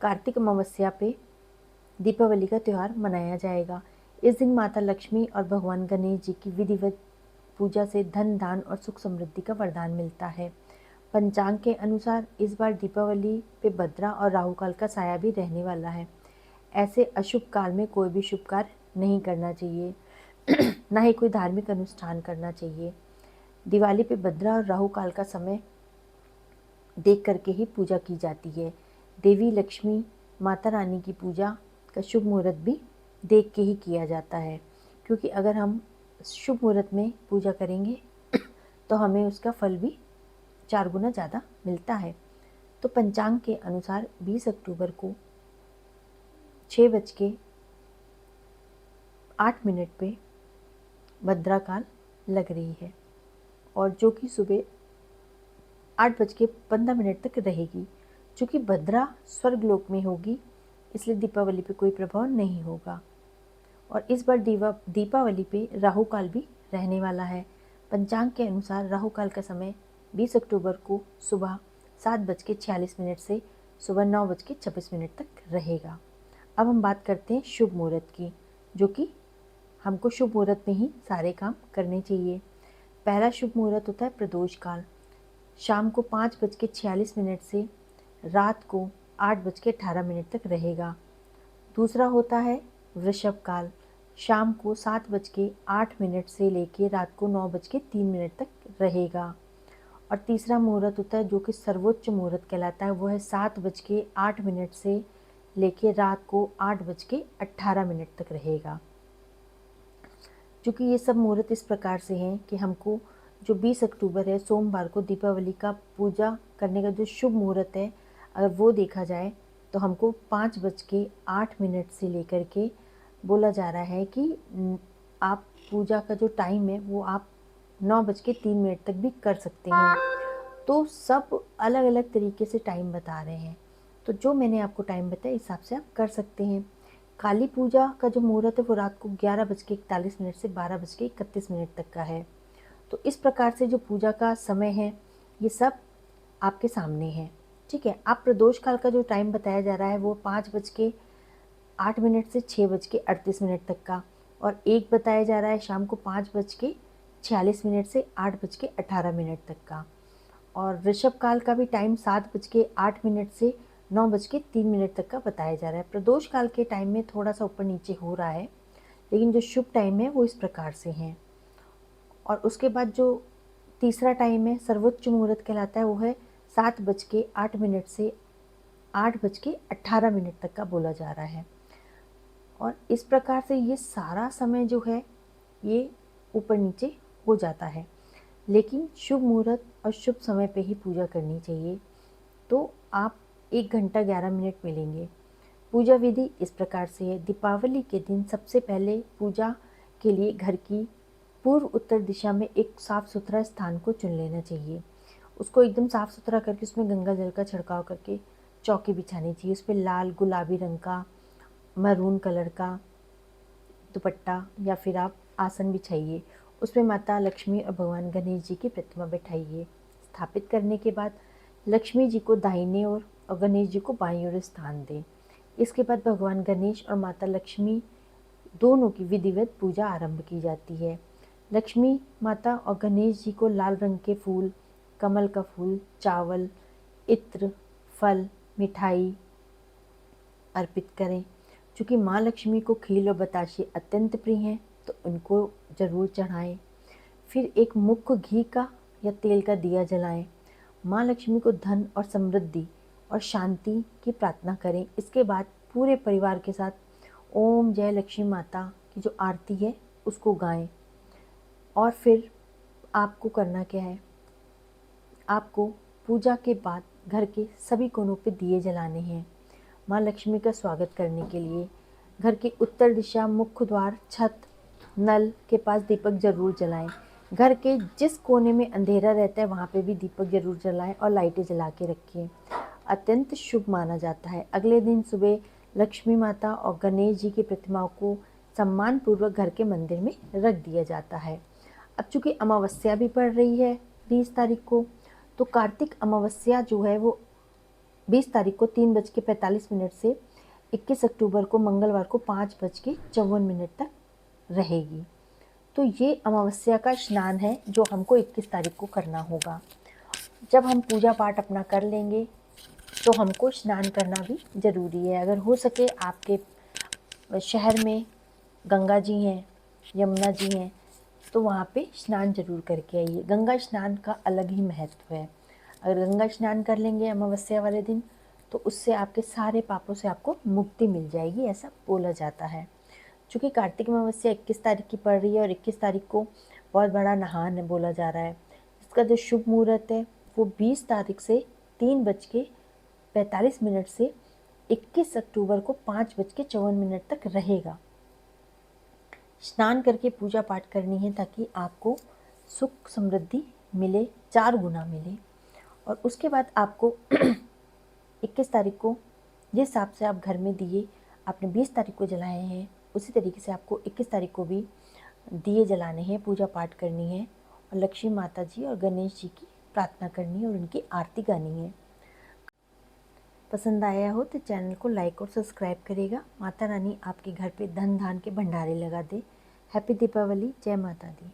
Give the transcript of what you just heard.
कार्तिक अमावस्या पे दीपावली का त्यौहार मनाया जाएगा। इस दिन माता लक्ष्मी और भगवान गणेश जी की विधिवत पूजा से धन, दान और सुख समृद्धि का वरदान मिलता है। पंचांग के अनुसार इस बार दीपावली पे भद्रा और राहु काल का साया भी रहने वाला है। ऐसे अशुभ काल में कोई भी शुभ कार्य नहीं करना चाहिए ना ही कोई धार्मिक अनुष्ठान करना चाहिए। दिवाली पे भद्रा और राहु काल का समय देख करके ही पूजा की जाती है। देवी लक्ष्मी माता रानी की पूजा का शुभ मुहूर्त भी देख के ही किया जाता है, क्योंकि अगर हम शुभ मुहूर्त में पूजा करेंगे तो हमें उसका फल भी 4 गुना ज़्यादा मिलता है। तो पंचांग के अनुसार 20 अक्टूबर को 6:08 पे भद्रा काल लग रही है और जो कि सुबह 8:15 तक रहेगी। चूँकि भद्रा स्वर्गलोक में होगी इसलिए दीपावली पे कोई प्रभाव नहीं होगा। और इस बार दीपावली पे राहु काल भी रहने वाला है। पंचांग के अनुसार राहु काल का समय 20 अक्टूबर को सुबह 7:46 से सुबह 9:26 तक रहेगा। अब हम बात करते हैं शुभ मुहूर्त की, जो कि हमको शुभ मुहूर्त में ही सारे काम करने चाहिए। पहला शुभ मुहूर्त होता है प्रदोष काल, शाम को 5:46 से रात को 8:18 तक रहेगा। दूसरा होता है वृषभ काल, शाम को 7:08 से लेकर रात को 9:03 तक रहेगा। और तीसरा मुहूर्त होता है जो कि सर्वोच्च मुहूर्त कहलाता है, वो है 7:08 से लेकर रात को 8:18 तक रहेगा। क्योंकि ये सब मुहूर्त इस प्रकार से हैं कि हमको जो 20 अक्टूबर है सोमवार को दीपावली का पूजा करने का जो शुभ मुहूर्त है, अगर वो देखा जाए तो हमको 5:08 से लेकर के बोला जा रहा है कि आप पूजा का जो टाइम है वो आप 9:03 तक भी कर सकते हैं। तो सब अलग अलग तरीके से टाइम बता रहे हैं, तो जो मैंने आपको टाइम बताया इस हिसाब से आप कर सकते हैं। काली पूजा का जो मुहूर्त है वो रात को 11:41 से 12:31 तक का है। तो इस प्रकार से जो पूजा का समय है ये सब आपके सामने है, ठीक है। आप प्रदोष काल का जो टाइम बताया जा रहा है वो 5:08 से 6:38 तक का, और एक बताया जा रहा है शाम को 5:46 से 8:18 तक का। और ऋषभ काल का भी टाइम 7:08 से 9:03 तक का बताया जा रहा है। प्रदोष काल के टाइम में थोड़ा सा ऊपर नीचे हो रहा है, लेकिन जो शुभ टाइम है वो इस प्रकार से हैं। और उसके बाद जो तीसरा टाइम है सर्वोच्च मुहूर्त कहलाता है, वो है 7:08 से 8:18 तक का बोला जा रहा है। और इस प्रकार से ये सारा समय जो है ये ऊपर नीचे हो जाता है, लेकिन शुभ मुहूर्त और शुभ समय पे ही पूजा करनी चाहिए। तो आप 1 घंटा 11 मिनट मिलेंगे। पूजा विधि इस प्रकार से है। दीपावली के दिन सबसे पहले पूजा के लिए घर की पूर्व उत्तर दिशा में एक साफ़ सुथरा स्थान को चुन लेना चाहिए। उसको एकदम साफ़ सुथरा करके उसमें गंगा जल का छिड़काव करके चौकी बिछानी चाहिए। उस पर लाल गुलाबी रंग का मैरून कलर का दुपट्टा या फिर आप आसन बिछाइए। उसमें माता लक्ष्मी और भगवान गणेश जी की प्रतिमा बैठाइए। स्थापित करने के बाद लक्ष्मी जी को दाहिने ओर और गणेश जी को बाईं ओर स्थान दें। इसके बाद भगवान गणेश और माता लक्ष्मी दोनों की विधिवत पूजा आरंभ की जाती है। लक्ष्मी माता और गणेश जी को लाल रंग के फूल, कमल का फूल, चावल, इत्र, फल, मिठाई अर्पित करें। चूँकि माँ लक्ष्मी को खील और बताशे अत्यंत प्रिय हैं तो उनको ज़रूर चढ़ाएं। फिर एक मुख्य घी का या तेल का दिया जलाएं। माँ लक्ष्मी को धन और समृद्धि और शांति की प्रार्थना करें। इसके बाद पूरे परिवार के साथ ओम जय लक्ष्मी माता की जो आरती है उसको गाएं। और फिर आपको करना क्या है, आपको पूजा के बाद घर के सभी कोनों पे दिए जलाने हैं। माँ लक्ष्मी का स्वागत करने के लिए घर की उत्तर दिशा, मुख्य द्वार, छत, नल के पास दीपक जरूर जलाएं। घर के जिस कोने में अंधेरा रहता है वहाँ पे भी दीपक जरूर जलाएं और लाइटें जला के रखें। अत्यंत शुभ माना जाता है। अगले दिन सुबह लक्ष्मी माता और गणेश जी की प्रतिमाओं को सम्मान पूर्वक घर के मंदिर में रख दिया जाता है। अब चूँकि अमावस्या भी पड़ रही है 20 तारीख को, तो कार्तिक अमावस्या जो है वो 20 तारीख को 3:45 से 21 अक्टूबर को मंगलवार को 5:54 तक रहेगी। तो ये अमावस्या का स्नान है जो हमको 21 तारीख को करना होगा। जब हम पूजा पाठ अपना कर लेंगे तो हमको स्नान करना भी ज़रूरी है। अगर हो सके आपके शहर में गंगा जी हैं, यमुना जी हैं, तो वहाँ पे स्नान जरूर करके आइए। गंगा स्नान का अलग ही महत्व है। अगर गंगा स्नान कर लेंगे अमावस्या वाले दिन तो उससे आपके सारे पापों से आपको मुक्ति मिल जाएगी, ऐसा बोला जाता है। चूँकि कार्तिक अमावस्या 21 तारीख की पड़ रही है और 21 तारीख को बहुत बड़ा नहान बोला जा रहा है। इसका जो शुभ मुहूर्त है वो 20 तारीख से 3:45 से 21 अक्टूबर को 5:54 तक रहेगा। स्नान करके पूजा पाठ करनी है ताकि आपको सुख समृद्धि मिले, 4 गुना मिले। और उसके बाद आपको 21 तारीख को जिस हिसाब से आप घर में दिए आपने 20 तारीख को जलाए हैं, उसी तरीके से आपको 21 तारीख को भी दिए जलाने हैं, पूजा पाठ करनी है और लक्ष्मी माता जी और गणेश जी की प्रार्थना करनी है और उनकी आरती गानी है। पसंद आया हो तो चैनल को लाइक और सब्सक्राइब करेगा। माता रानी आपके घर पे धन धान के भंडारे लगा दे। हैप्पी दीपावली। जय माता दी।